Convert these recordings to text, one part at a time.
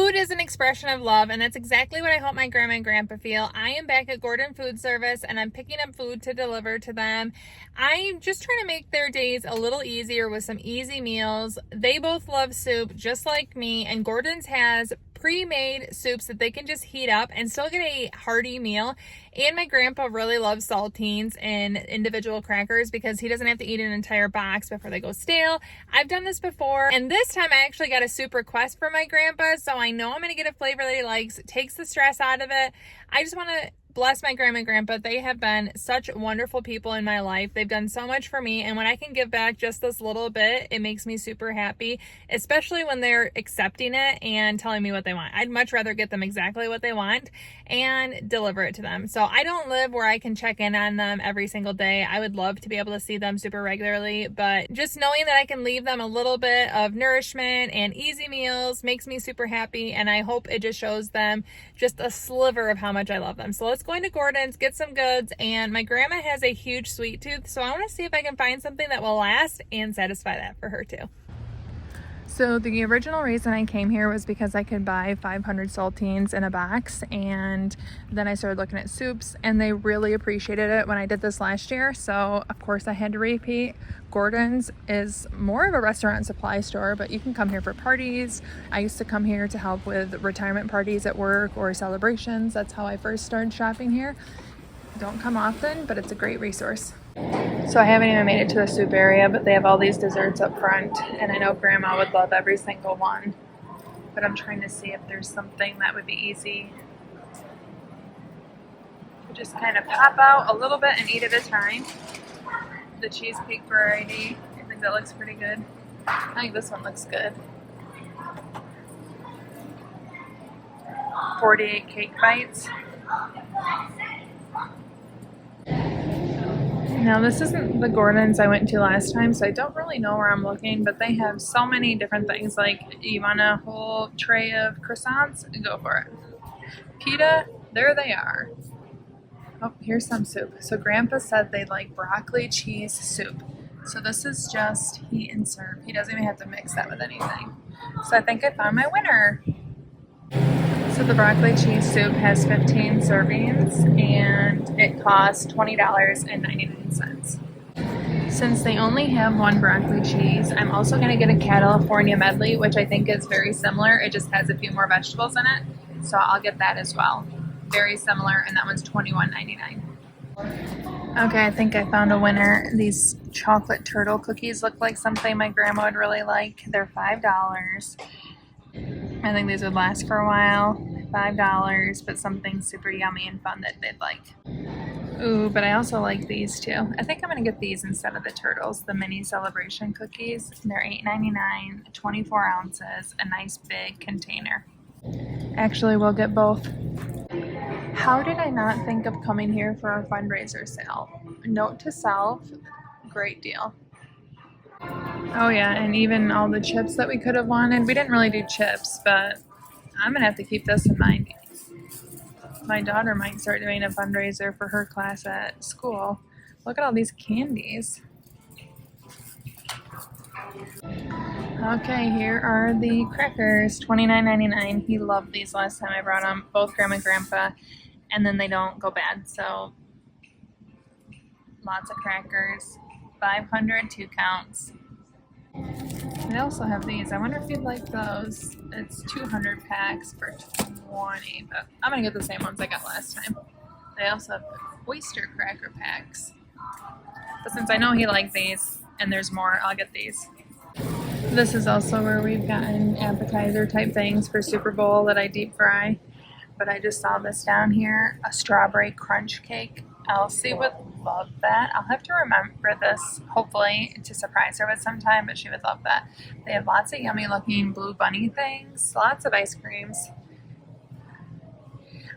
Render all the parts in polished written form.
Food is an expression of love, and that's exactly what I hope my grandma and grandpa feel. I am back at Gordon Food Service, and I'm picking up food to deliver to them. I'm just trying to make their days a little easier with some easy meals. They both love soup, just like me, and Gordon's has pre-made soups that they can just heat up and still get a hearty meal. And my grandpa really loves saltines and individual crackers because he doesn't have to eat an entire box before they go stale. I've done this before, and this time I actually got a soup request from my grandpa, so I know I'm going to get a flavor that he likes. It takes the stress out of it. I just want to bless my grandma and grandpa. They have been such wonderful people in my life. They've done so much for me, and when I can give back just this little bit, it makes me super happy, especially when they're accepting it and telling me what they want. I'd much rather get them exactly what they want and deliver it to them. So I don't live where I can check in on them every single day. I would love to be able to see them super regularly, but just knowing that I can leave them a little bit of nourishment and easy meals makes me super happy, and I hope it just shows them just a sliver of how much I love them. So let's go into Gordon's, get some goods, and my grandma has a huge sweet tooth, so I want to see if I can find something that will last and satisfy that for her too. So the original reason I came here was because I could buy 500 saltines in a box, and then I started looking at soups, and they really appreciated it when I did this last year, so of course I had to repeat. Gordon's is more of a restaurant supply store, but you can come here for parties. I used to come here to help with retirement parties at work or celebrations. That's how I first started shopping here. Don't come often, but it's a great resource. So I haven't even made it to the soup area, but they have all these desserts up front, and I know Grandma would love every single one. But I'm trying to see if there's something that would be easy. Just kind of pop out a little bit and eat at a time. The cheesecake variety, I think that looks pretty good. I think this one looks good. 48 cake bites. Now this isn't the Gordon's I went to last time, so I don't really know where I'm looking, but they have so many different things. Like, you want a whole tray of croissants? Go for it. Pita? There they are. Oh, here's some soup. So Grandpa said they like broccoli cheese soup. So this is just heat and serve. He doesn't even have to mix that with anything. So I think I found my winner. So the broccoli cheese soup has 15 servings, and it costs $20.99. Since they only have one broccoli cheese, I'm also going to get a California medley, which I think is very similar. It just has a few more vegetables in it, so I'll get that as well. Very similar, and that one's $21.99. Okay, I think I found a winner. These chocolate turtle cookies look like something my grandma would really like. They're $5. I think these would last for a while. $5, but something super yummy and fun that they'd like. Ooh, but I also like these too. I think I'm going to get these instead of the turtles, the mini celebration cookies. They're $8.99, 24 ounces, a nice big container. Actually, we'll get both. How did I not think of coming here for our fundraiser sale? Note to self, great deal. Oh yeah, and even all the chips that we could have wanted. We didn't really do chips, but I'm going to have to keep this in mind. My daughter might start doing a fundraiser for her class at school. Look at all these candies. Okay, here are the crackers, $29.99. He loved these last time I brought them, both Grandma and Grandpa, and then they don't go bad, so lots of crackers, 500, 2 counts. They also have these. I wonder if you'd like those. It's 200 packs for $20, but I'm going to get the same ones I got last time. They also have oyster cracker packs. But since I know he liked these, and there's more, I'll get these. This is also where we've gotten appetizer type things for Super Bowl that I deep fry. But I just saw this down here, a strawberry crunch cake. Elsie would love that. I'll have to remember this, hopefully, to surprise her with sometime, but she would love that. They have lots of yummy looking blue bunny things, lots of ice creams.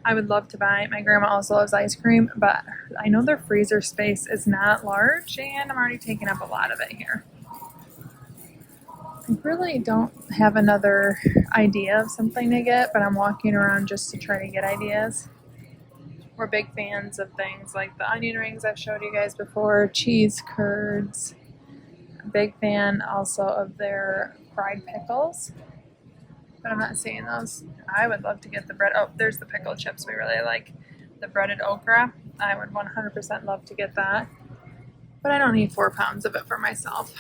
I would love to buy, my grandma also loves ice cream, but I know their freezer space is not large, and I'm already taking up a lot of it here. I really don't have another idea of something to get, but I'm walking around just to try to get ideas. We're big fans of things like the onion rings I've showed you guys before, cheese curds. Big fan also of their fried pickles. but I'm not seeing those. I would love to get the bread. Oh, there's the pickle chips we really like. The breaded okra. I would 100% love to get that. But I don't need 4 pounds of it for myself.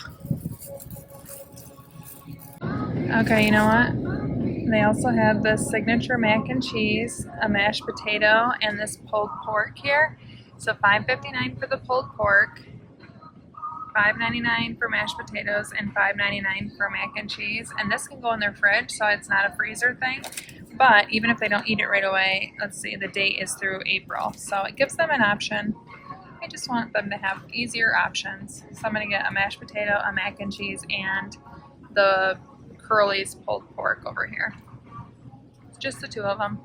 Okay, you know what? They also have this signature mac and cheese, a mashed potato, and this pulled pork here. So $5.59 for the pulled pork, $5.99 for mashed potatoes, and $5.99 for mac and cheese. And this can go in their fridge, so it's not a freezer thing. But even if they don't eat it right away, let's see, the date is through April. So it gives them an option. I just want them to have easier options. So I'm going to get a mashed potato, a mac and cheese, and the Curly's pulled pork over here. Just the 2 of them.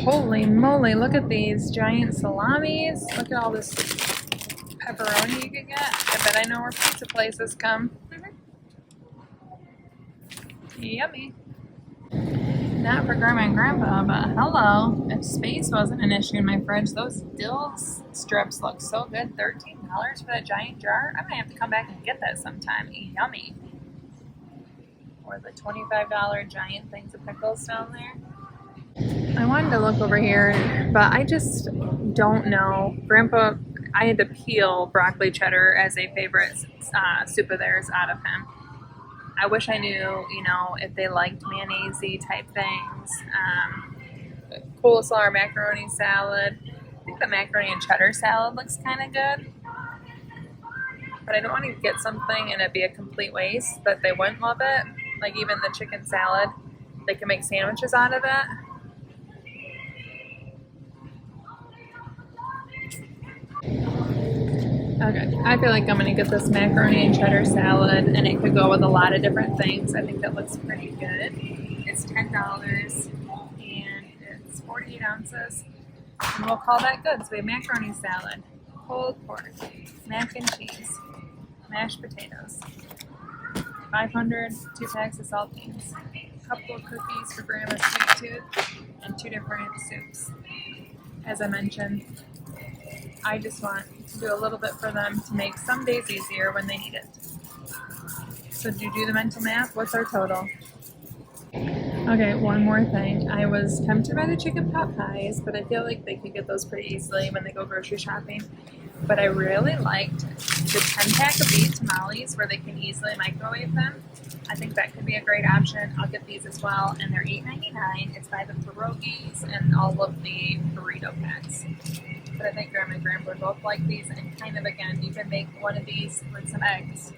Holy moly, look at these giant salamis. Look at all this pepperoni you can get. I bet I know where pizza places come. Yummy. Not for Grandma and Grandpa, but hello. If space wasn't an issue in my fridge, those dill strips look so good. $13 for that giant jar. I might have to come back and get that sometime. Yummy. Or the $25 giant things of pickles down there. I wanted to look over here, but I just don't know. Grandpa, I had to peel broccoli cheddar as a favorite soup of theirs out of him. I wish I knew, if they liked mayonnaise-y type things. Coleslaw or macaroni salad. I think the macaroni and cheddar salad looks kind of good. But I don't want to get something and it be a complete waste that they wouldn't love it. Like even the chicken salad, they can make sandwiches out of it. Okay, I feel like I'm going to get this macaroni and cheddar salad, and it could go with a lot of different things. I think that looks pretty good. It's $10, and it's 48 ounces, and we'll call that good. So we have macaroni salad, pulled pork, mac and cheese, mashed potatoes, 500, 2 packs of saltines, a couple of cookies for Grandma's sweet tooth, and 2 different soups. As I mentioned, I just want to do a little bit for them to make some days easier when they need it. So did you do the mental math? What's our total? Okay, one more thing. I was tempted by the chicken pot pies, but I feel like they could get those pretty easily when they go grocery shopping. But I really liked the 10-pack of beef tamales where they can easily microwave them. I think that could be a great option. I'll get these as well, and they're $8.99. It's by the pierogies and all of the burrito packs. But I think Grandma and Grandpa would both like these, and kind of, again, you can make one of these with some eggs.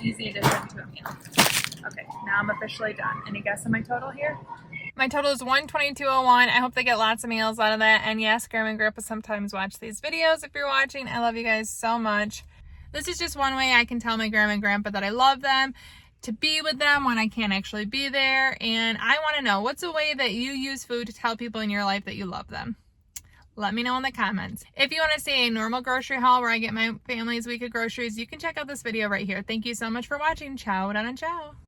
Easy addition to a meal. Okay, now I'm officially done. Any guess on my total here? My total is $122.01. I hope they get lots of meals out of that. And yes, Grandma and Grandpa sometimes watch these videos. If you're watching, I love you guys so much. This is just one way I can tell my Grandma and Grandpa that I love them, to be with them when I can't actually be there. And I want to know, what's a way that you use food to tell people in your life that you love them? Let me know in the comments. If you want to see a normal grocery haul where I get my family's week of groceries, you can check out this video right here. Thank you so much for watching. Ciao, Donna, ciao.